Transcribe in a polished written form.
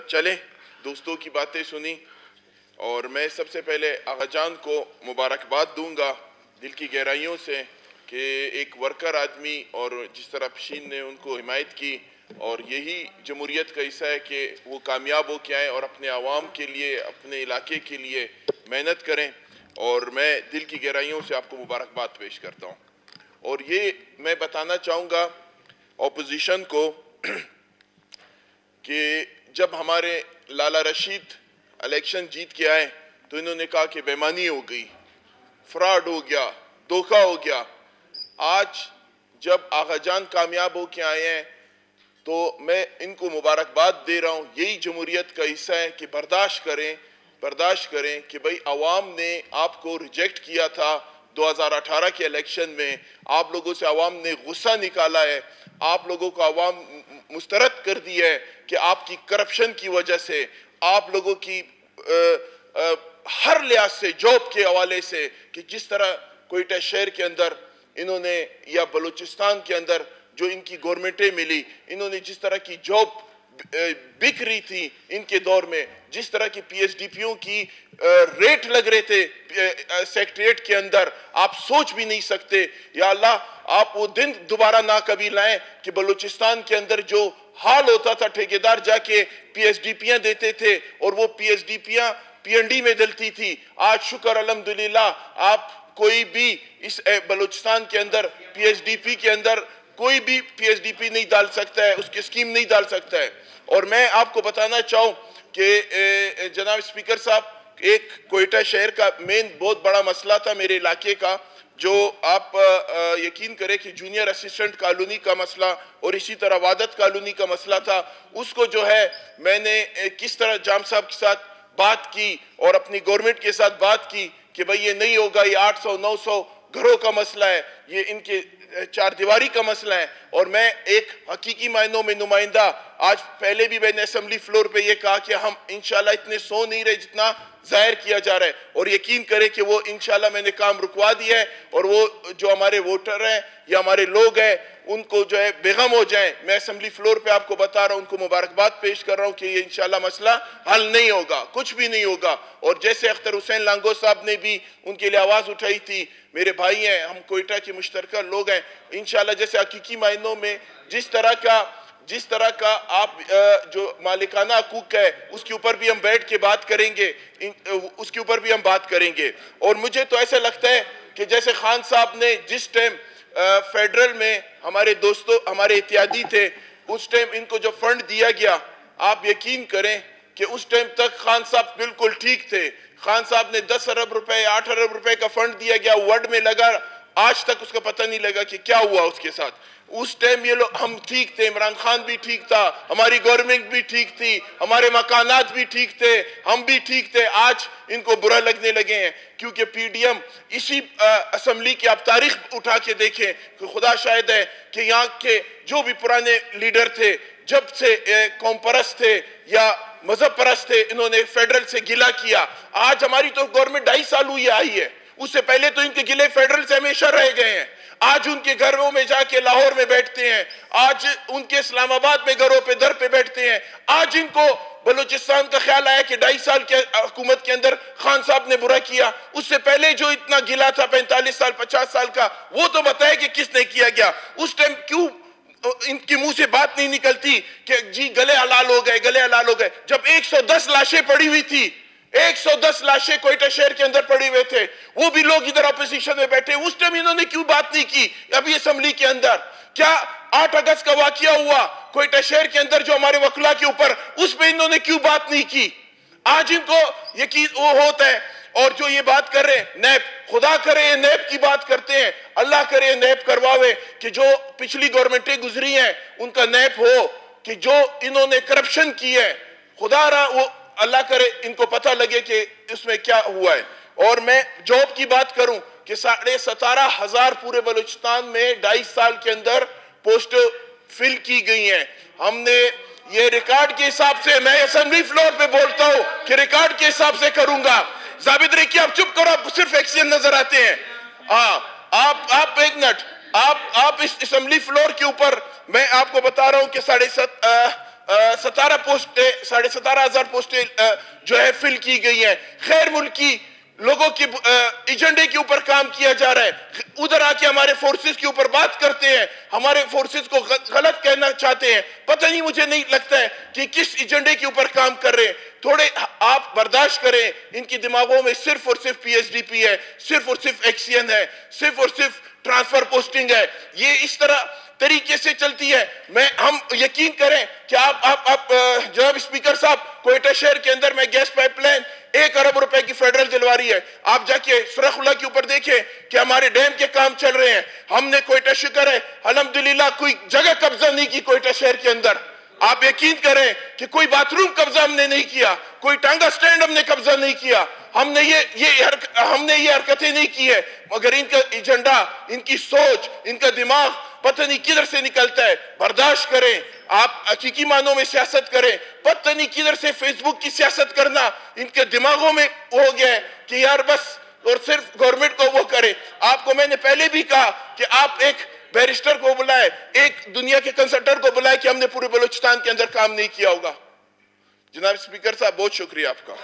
चले, दोस्तों की बातें सुनी और मैं सबसे पहले आगा जान को मुबारकबाद दूंगा दिल की गहराइयों से कि एक वर्कर आदमी और जिस तरह पशीन ने उनको हिमायत की और यही जमहूरियत का हिस्सा है कि वो कामयाब हो के आएँ और अपने आवाम के लिए, अपने इलाके के लिए मेहनत करें। और मैं दिल की गहराइयों से आपको मुबारकबाद पेश करता हूँ। और ये मैं बताना चाहूँगा ऑपोजिशन को कि जब हमारे लाला रशीद इलेक्शन जीत के आए तो इन्होंने कहा कि बेईमानी हो गई, फ्रॉड हो गया, धोखा हो गया। आज जब आगा जान कामयाब हो के आए हैं तो मैं इनको मुबारकबाद दे रहा हूँ। यही जमहूरियत का हिस्सा है कि बर्दाश्त करें कि भाई अवाम ने आपको रिजेक्ट किया था 2018 के इलेक्शन में, आप लोगों से अवाम ने गुस्सा निकाला है, आप लोगों को अवाम मुस्तरद कर दी है कि आपकी करप्शन की वजह से, आप लोगों की हर लिहाज से, जॉब के हवाले से कि जिस तरह कोयटा शहर के अंदर इन्होंने या बलूचिस्तान के अंदर जो इनकी गवर्नमेंटें मिली, इन्होंने जिस तरह की जॉब बिक रही थी इनके दौर में, जिस तरह की पीएचडीपीओ की रेट लग रहे थे सेक्रेटरीट के अंदर, आप सोच भी नहीं सकते। या अल्लाह आप वो दिन दोबारा ना कभी लाएं कि बलूचिस्तान के अंदर जो हाल होता था, ठेकेदार जाके पीएचडीपीयां देते थे और वो पीएचडीपीयां पीएनडी में डलती थी। आज शुक्र अल्हम्दुलिल्लाह आप कोई भी इस बलूचिस्तान के अंदर पीएचडीपी के अंदर कोई भी पीएचडीपी नहीं डाल सकता है, उसकी स्कीम नहीं डाल सकता है। और मैं आपको बताना चाहूँ कि जनाब स्पीकर साहब, एक कोयटा शहर का मेन बहुत बड़ा मसला था मेरे इलाके का, जो आप यकीन करें कि जूनियर असिस्टेंट कॉलोनी का मसला और इसी तरह वादत कॉलोनी का मसला था। उसको जो है मैंने किस तरह जाम साहब के साथ बात की और अपनी गवर्नमेंट के साथ बात की कि भाई ये नहीं होगा, ये 800-900 घरों का मसला है, ये इनके चार दीवारी का मसला है। और मैं एक हकीकी मायनों में नुमाइंदा, आज पहले भी मैंने असेंबली फ्लोर पे ये कहा कि हम इंशाल्लाह इतने सो नहीं रहे जितना जाहिर किया जा रहा है, और यकीन करें कि वो इंशाल्लाह मैंने काम रुकवा दिया है और वो जो हमारे वोटर हैं या हमारे लोग हैं उनको जो है बेगम हो जाएं। मैं असेंबली फ्लोर पे आपको बता रहा हूं, उनको मुबारकबाद पेश कर रहा हूं कि ये इंशाल्लाह मसला हल नहीं होगा, कुछ भी नहीं होगा। और जैसे अख्तर हुसैन लांगो साहब ने भी उनके लिए आवाज़ उठाई थी, मेरे भाई हैं, हम कोयटा के मुश्तरका लोग हैं, इंशाल्लाह जैसे हकीकी मायनों में जिस तरह का आप जो मालिकाना हकूक है उसके ऊपर भी हम बैठ के बात करेंगे, उसके ऊपर भी हम बात करेंगे। और मुझे तो ऐसा लगता है कि जैसे खान साहब ने जिस टाइम फेडरल में हमारे दोस्तों, हमारे इत्यादी थे, उस टाइम इनको जो फंड दिया गया, आप यकीन करें कि उस टाइम तक खान साहब बिल्कुल ठीक थे। खान साहब ने 10 अरब रुपए, 8 अरब रुपए का फंड दिया गया, वर्ड में लगा, आज तक उसका पता नहीं लगा कि क्या हुआ उसके साथ। उस टाइम ये लोग, हम ठीक थे, इमरान खान भी ठीक था, हमारी गवर्नमेंट भी ठीक थी, हमारे मकानात भी ठीक थे, हम भी ठीक थे। आज इनको बुरा लगने लगे हैं क्योंकि पीडीएम इसी असेंबली की आप तारीख उठा के देखें कि खुदा शायद है कि यहाँ के जो भी पुराने लीडर थे, जब से कौम परस्त थे या मजहब परस्त थे, इन्होंने फेडरल से गिला किया। आज हमारी तो गवर्नमेंट 2.5 साल हुई आई है, उससे पहले तो इनके गिले फेडरल से हमेशा रह गए हैं। आज उनके घरों में जाके लाहौर में बैठते हैं, आज उनके इस्लामाबाद में घरों पे दर पे बैठते हैं। आज इनको बलूचिस्तान का ख्याल आया कि 2.5 साल के हुकूमत के अंदर खान साहब ने बुरा किया। उससे पहले जो इतना गिला था 45 साल 50 साल का, वो तो बताया कि किसने किया गया। उस टाइम क्यों इनके मुंह से बात नहीं निकलती कि जी गले हलाल हो गए, गले हलाल हो गए। जब 110 लाशें पड़ी हुई थी, 110 लाशें कोयटा शहर के अंदर पड़े हुए थे, वो भी लोग इधर अपोजिशन में बैठे, उस टाइम इन्होंने क्यों बात नहीं की? अभी असेंबली के अंदर क्या 8 अगस्त का वाकया हुआ कोयटा शहर के अंदर जो हमारे वकला के ऊपर, उस पे इन्होंने क्यों बात नहीं की? आज इनको यकीन वो होता है। और जो ये बात कर रहे हैं नैब, खुदा करे ये नैब की बात करते हैं, अल्लाह करे ये नैब करवावे कि जो पिछली गवर्नमेंटें गुजरी हैं उनका नैब हो कि जो इन्होंने करप्शन की है, खुदा रहा वो अल्लाह करे इनको पता लगे कि इसमें क्या हुआ है। और मैं जॉब की बात करूं कि 17,500 पूरे बलूचिस्तान में 2.5 साल के अंदर पोस्ट फिल की गई हैं। हमने ये रिकॉर्ड के हिसाब से, मैं असेंबली फ्लोर पे बोलता हूं कि रिकॉर्ड के हिसाब से करूंगा। जाबिद रेकी आप चुप करो, आप सिर्फ एक्सीडेंट नजर आते हैं। आप एक मिनट, आप इस असेंबली फ्लोर के ऊपर मैं आपको बता रहा हूं कि 17 پوسٹیں 17,500 پوسٹیں جو ہے فل کی گئی ہیں. غیر ملکی لوگوں کے ایجنڈے کے اوپر کام کیا جا رہا ہے. ادھر آ کے ہمارے فورسز کے اوپر بات کرتے ہیں, ہمارے فورسز کو غلط کہنا چاہتے ہیں. پتہ نہیں, مجھے نہیں لگتا ہے کہ کس ایجنڈے کے اوپر کام کر رہے ہیں. تھوڑے آپ برداشت کریں. ان کی دماغوں میں صرف اور صرف پی ایس ڈی پی ہے, صرف اور صرف ایکسین ہے, صرف اور صرف ٹرانسفر پوسٹنگ ہے. یہ اس طرح طریقے سے چلتی ہے. ہم یقین کریں کہ آپ جناب اسپیکر صاحب, کوئٹہ شہر کے اندر میں گیس پائپ لائن 1 ارب روپے کی فیڈرل دلوا رہی ہے. آپ جا کے سرخ اللہ کے اوپر دیکھیں کہ ہمارے ڈیم کے کام چل رہے ہیں. ہم نے کوئٹہ, شکر ہے الحمدللہ, کوئی جگہ قبضہ نہیں کی کوئٹہ شہر کے اندر. آپ یقین کریں کہ کوئی باتھ روم قبضہ ہم نے نہیں کیا, کوئی ٹانگا سٹینڈ ہم نے قبضہ نہیں کیا. ہم نے یہ حرکتیں نہیں کی ہے. مگر ان کا ایجنڈا, ان کی سوچ, ان کا دماغ پتہ نہیں کدھر سے نکلتا ہے. برداشت کریں. آپ حقیقی معنوں میں سیاست کریں. پتہ نہیں کدھر سے فیس بک کی سیاست کرنا ان کے دماغوں میں ہو گیا ہے کہ یار بس, اور صرف گورنمنٹ کو وہ کرے. آپ کو میں نے پہلے بھی کہا کہ آپ ایک بیرسٹر کو بلائے, ایک دنیا کے کنسلٹنٹ کو بلائے کہ ہم نے پورے بلوچستان کے اندر کام نہیں کیا ہوگا. جناب اسپیکر صاحب, بہت شکریہ آپ کا.